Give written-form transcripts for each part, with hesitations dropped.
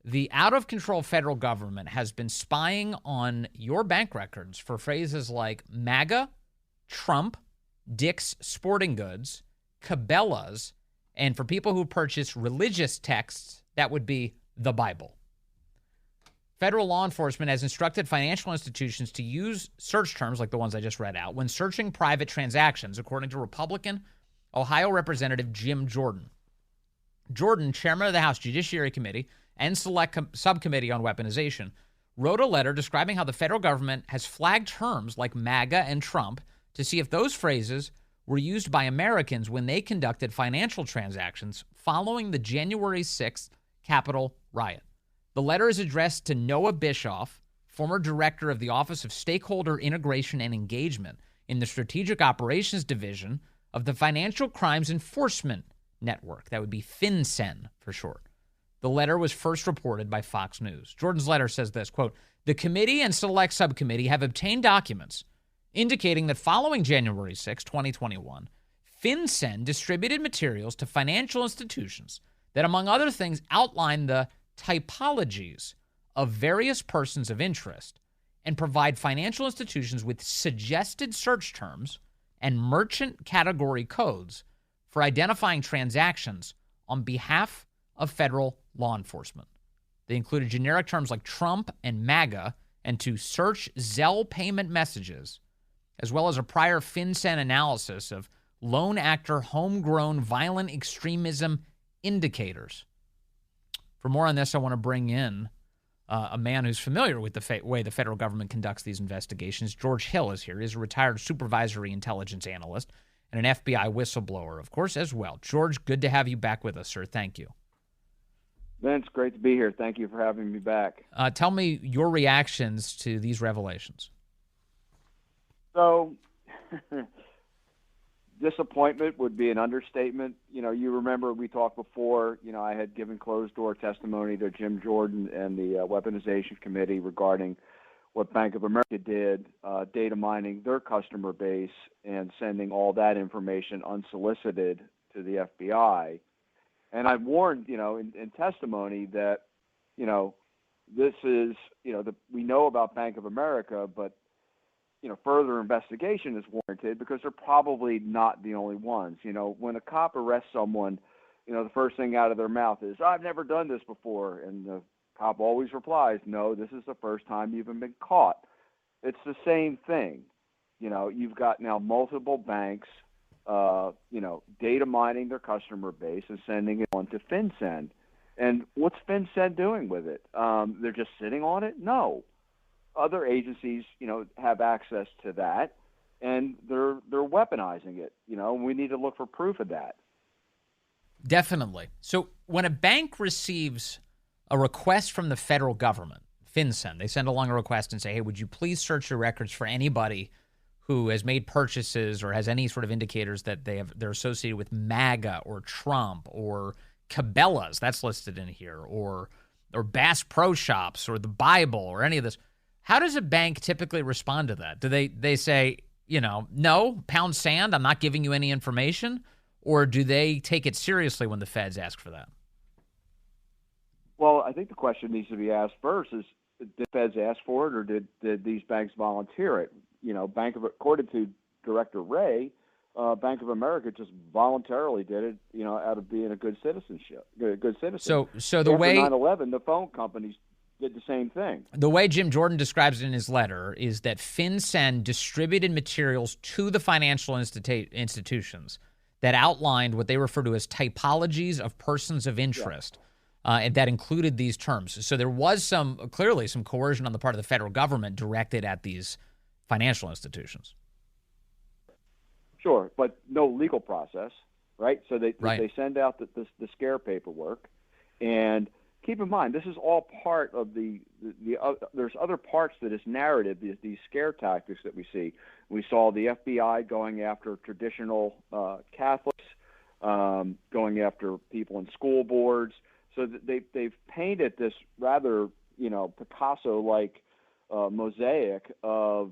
The out-of-control federal government has been spying on your bank records for phrases like MAGA, Trump, Dick's Sporting Goods, Cabela's, and for people who purchase religious texts, that would be the Bible. Federal law enforcement has instructed financial institutions to use search terms like the ones I just read out when searching private transactions, according to Republican Ohio Representative Jim Jordan. Jordan, chairman of the House Judiciary Committee and Select Subcommittee on Weaponization, wrote a letter describing how the federal government has flagged terms like MAGA and Trump to see if those phrases were used by Americans when they conducted financial transactions following the January 6th Capitol riot. The letter is addressed to Noah Bischoff, former director of the Office of Stakeholder Integration and Engagement in the Strategic Operations Division of the Financial Crimes Enforcement Network. That would be FinCEN for short. The letter was first reported by Fox News. Jordan's letter says this, quote, "The committee and select subcommittee have obtained documents indicating that following January 6, 2021, FinCEN distributed materials to financial institutions that, among other things, outline the typologies of various persons of interest and provide financial institutions with suggested search terms and merchant category codes for identifying transactions on behalf of federal law enforcement. They included generic terms like Trump and MAGA and to search Zelle payment messages, as well as a prior FinCEN analysis of lone actor homegrown violent extremism indicators." For more on this, I want to bring in a man who's familiar with the way the federal government conducts these investigations. George Hill is here. He's a retired supervisory intelligence analyst and an FBI whistleblower, of course, as well. George, good to have you back with us, sir. Thank you. Vince, great to be here. Thank you for having me back. Tell me your reactions to these revelations. So, disappointment would be an understatement. You know, you remember we talked before, I had given closed-door testimony to Jim Jordan and the Weaponization Committee regarding what Bank of America did, data mining their customer base and sending all that information unsolicited to the FBI. And I warned, in testimony that, this is, we know about Bank of America, but further investigation is warranted because they're probably not the only ones. When a cop arrests someone, the first thing out of their mouth is, "I've never done this before." And the cop always replies, "No, this is the first time you've even been caught." It's the same thing. You've got now multiple banks, data mining their customer base and sending it on to FinCEN. And what's FinCEN doing with it? They're just sitting on it? No. Other agencies, have access to that, and they're weaponizing it. We need to look for proof of that. Definitely. So when a bank receives a request from the federal government, FinCEN, they send along a request and say, "Hey, would you please search your records for anybody who has made purchases or has any sort of indicators that they're associated with MAGA or Trump or Cabela's," that's listed in here, or Bass Pro Shops or the Bible or any of this. How does a bank typically respond to that? Do they say, no, pound sand, I'm not giving you any information? Or do they take it seriously when the feds ask for that? Well, I think the question needs to be asked first is, did the feds ask for it or did these banks volunteer it? According to Director Wray, Bank of America just voluntarily did it, out of being a good citizen. So the After way 9/11, the phone companies did the same thing. The way Jim Jordan describes it in his letter is that FinCEN distributed materials to the financial institutions that outlined what they refer to as typologies of persons of interest, and that included these terms. So there was clearly some coercion on the part of the federal government directed at these financial institutions. Sure, but no legal process, right? So they send out the scare paperwork, and keep in mind, this is all part of there's other parts to this narrative, these scare tactics that we see. We saw the FBI going after traditional Catholics, going after people in school boards. So they've painted this rather, Picasso-like mosaic of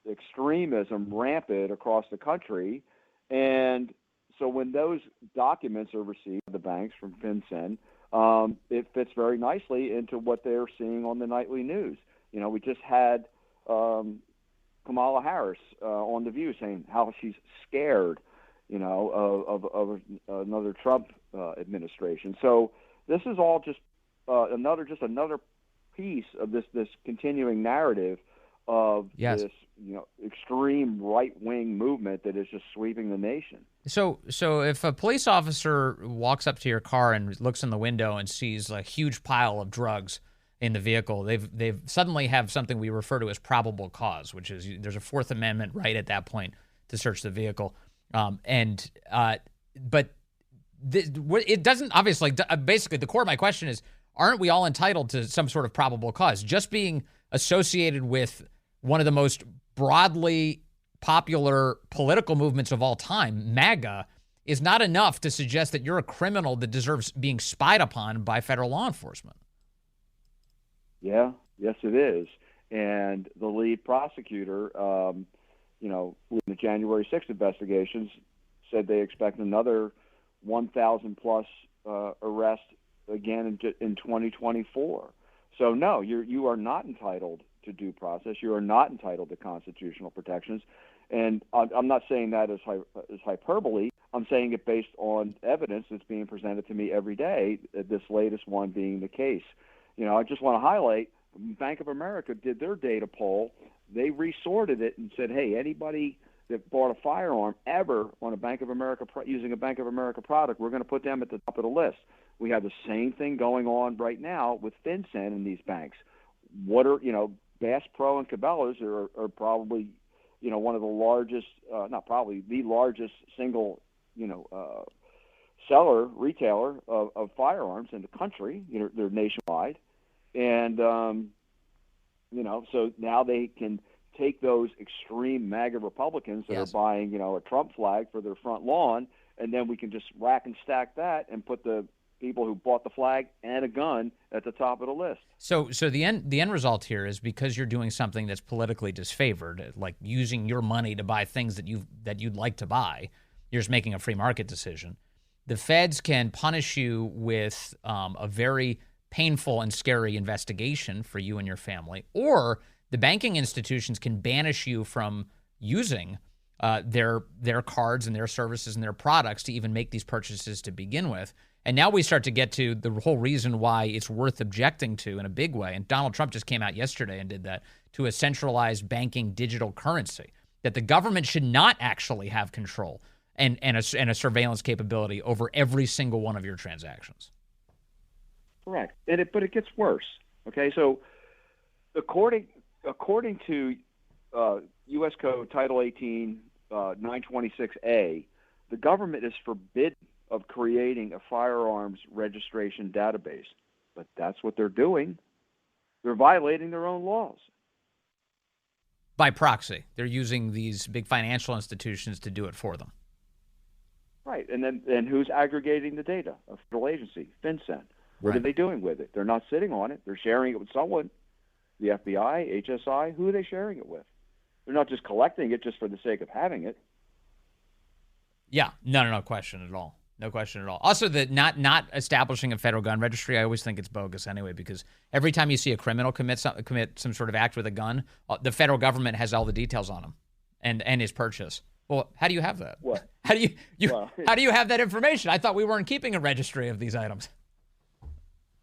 extremism rampant across the country. And so when those documents are received by the banks from FinCEN, it fits very nicely into what they're seeing on the nightly news. We just had Kamala Harris on The View saying how she's scared, of another Trump administration. So this is all just another piece of this continuing narrative of Yes. this extreme right-wing movement that is just sweeping the nation. So if a police officer walks up to your car and looks in the window and sees a huge pile of drugs in the vehicle, they've suddenly have something we refer to as probable cause, which is there's a Fourth Amendment right at that point to search the vehicle. But it doesn't obviously. Basically, the core of my question is: aren't we all entitled to some sort of probable cause? Just being associated with one of the most broadly popular political movements of all time, MAGA, is not enough to suggest that you're a criminal that deserves being spied upon by federal law enforcement. Yeah, yes, it is. And the lead prosecutor, with the January 6th investigations, said they expect another 1,000 plus arrests again in 2024. So no, you are not entitled to due process. You are not entitled to constitutional protections. And I'm not saying that as hyperbole. I'm saying it based on evidence that's being presented to me every day, this latest one being the case. I just want to highlight, Bank of America did their data poll. They resorted it and said, hey, anybody that bought a firearm ever on a Bank of America using a Bank of America product, we're going to put them at the top of the list. We have the same thing going on right now with FinCEN and these banks. What are, Bass Pro and Cabela's are probably, one of the largest, not probably, the largest single, retailer of firearms in the country. They're nationwide. And, so now they can take those extreme MAGA Republicans that are buying, a Trump flag for their front lawn, and then we can just rack and stack that and put the people who bought the flag and a gun at the top of the list. So the end result here is because you're doing something that's politically disfavored, like using your money to buy things that you'd like to buy, you're just making a free market decision. The feds can punish you with a very painful and scary investigation for you and your family, or the banking institutions can banish you from using their cards and their services and their products to even make these purchases to begin with. And now we start to get to the whole reason why it's worth objecting to in a big way. And Donald Trump just came out yesterday and did that, to a centralized banking digital currency, that the government should not actually have control and a surveillance capability over every single one of your transactions. Correct. But it gets worse. Okay, so according to U.S. Code Title 18, 926A, the government is forbidden of creating a firearms registration database. But that's what they're doing. They're violating their own laws. By proxy. They're using these big financial institutions to do it for them. Right. And who's aggregating the data? A federal agency, FinCEN. What Right. are they doing with it? They're not sitting on it. They're sharing it with someone. The FBI, HSI, who are they sharing it with? They're not just collecting it just for the sake of having it. Yeah, no question at all. No question at all. Also, that not establishing a federal gun registry, I always think it's bogus anyway, because every time you see a criminal commit some sort of act with a gun, the federal government has all the details on him and his purchase. Well, how do you have that? What? How do you have that information? I thought we weren't keeping a registry of these items.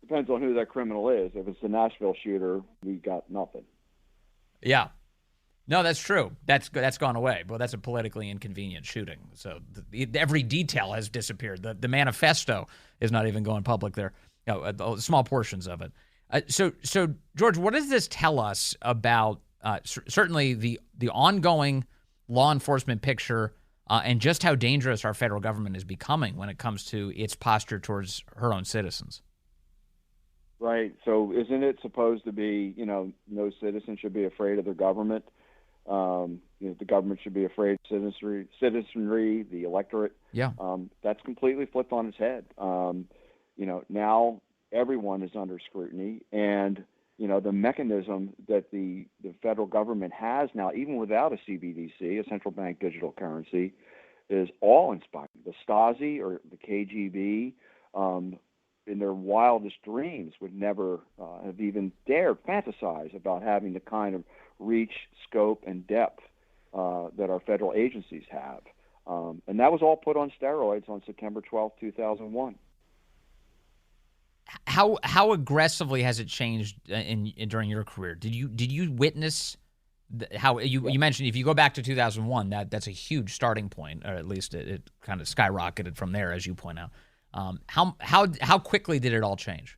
Depends on who that criminal is. If it's the Nashville shooter, we got nothing. Yeah. No, that's true. That's gone away. But that's a politically inconvenient shooting. So every detail has disappeared. The manifesto is not even going public there. Small portions of it. So George, what does this tell us about certainly the ongoing law enforcement picture and just how dangerous our federal government is becoming when it comes to its posture towards her own citizens? Right. So isn't it supposed to be, no citizen should be afraid of their government? The government should be afraid of citizenry, the electorate. Yeah. That's completely flipped on its head. Now everyone is under scrutiny, and the mechanism that the federal government has now, even without a CBDC, a central bank digital currency, is awe-inspiring. The Stasi or the KGB, in their wildest dreams would never have even dared fantasize about having the kind of reach, scope, and depth that our federal agencies have. And that was all put on steroids on September 12th, 2001. How aggressively has it changed during your career? Did you witness how you mentioned if you go back to 2001, that's a huge starting point, or at least it kind of skyrocketed from there, as you point out. How quickly did it all change?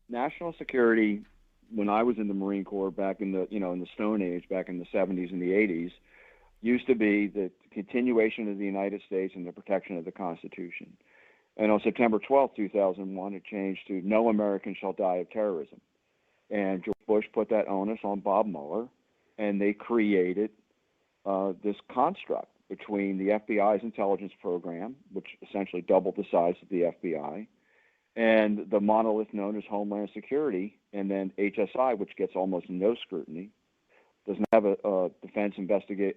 National security, when I was in the Marine Corps back in the in the Stone Age, back in the 70s and the 80s, used to be the continuation of the United States and the protection of the Constitution. And on September 12th, 2001, it changed to no American shall die of terrorism. And George Bush put that onus on Bob Mueller, and they created this construct between the FBI's intelligence program, which essentially doubled the size of the FBI, and the monolith known as Homeland Security, and then HSI, which gets almost no scrutiny, doesn't have a defense DIOG,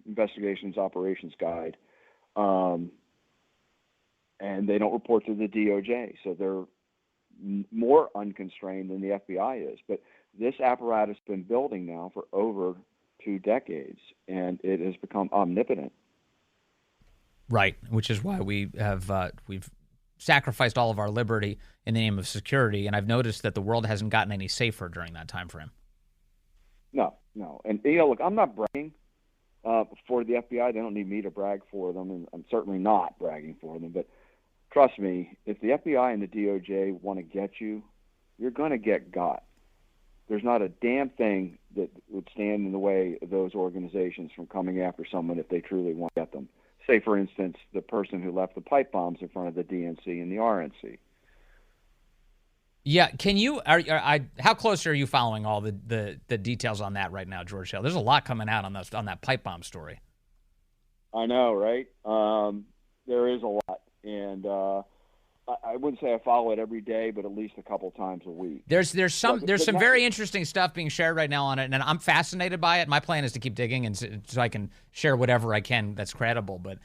Investigations Operations Guide, and they don't report to the DOJ, so they're more unconstrained than the FBI is. But this apparatus has been building now for over 2 decades, and it has become omnipotent. Right, which is why we've sacrificed all of our liberty in the name of security, and I've noticed that the world hasn't gotten any safer during that time frame. No. And, look, I'm not bragging for the FBI. They don't need me to brag for them, and I'm certainly not bragging for them. But trust me, if the FBI and the DOJ want to get you, you're going to get got. There's not a damn thing that would stand in the way of those organizations from coming after someone if they truly want to get them. Say, for instance, the person who left the pipe bombs in front of the DNC and the RNC. Yeah, can you? How close are you following all the details on that right now, George Hill? There's a lot coming out on that pipe bomb story. I know, right? There is a lot, and I wouldn't say I follow it every day, but at least a couple times a week. There's some very interesting stuff being shared right now on it, and I'm fascinated by it. My plan is to keep digging, and so I can share whatever I can that's credible. But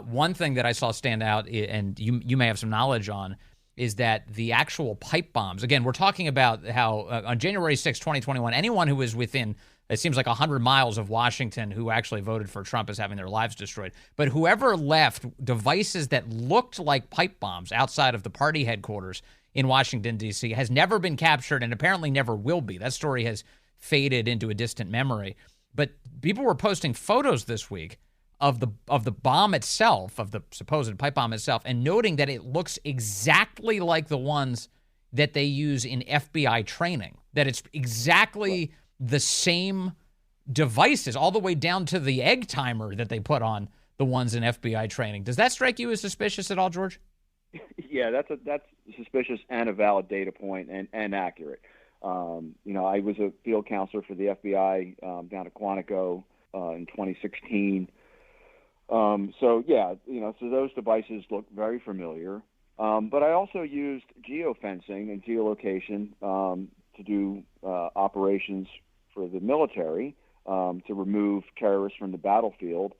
one thing that I saw stand out, and you may have some knowledge on, is that the actual pipe bombs, again, we're talking about how on January 6, 2021, anyone who was within, it seems like 100 miles of Washington who actually voted for Trump is having their lives destroyed. But whoever left devices that looked like pipe bombs outside of the party headquarters in Washington, D.C. has never been captured and apparently never will be. That story has faded into a distant memory. But people were posting photos this week of the bomb itself, of the supposed pipe bomb itself, and noting that it looks exactly like the ones that they use in FBI training, that it's exactly the same devices, all the way down to the egg timer that they put on the ones in FBI training. Does that strike you as suspicious at all, George? Yeah, that's suspicious and a valid data point and accurate. I was a field counselor for the FBI down at Quantico in 2016. So those devices look very familiar. But I also used geofencing and geolocation to do operations for the military to remove terrorists from the battlefield.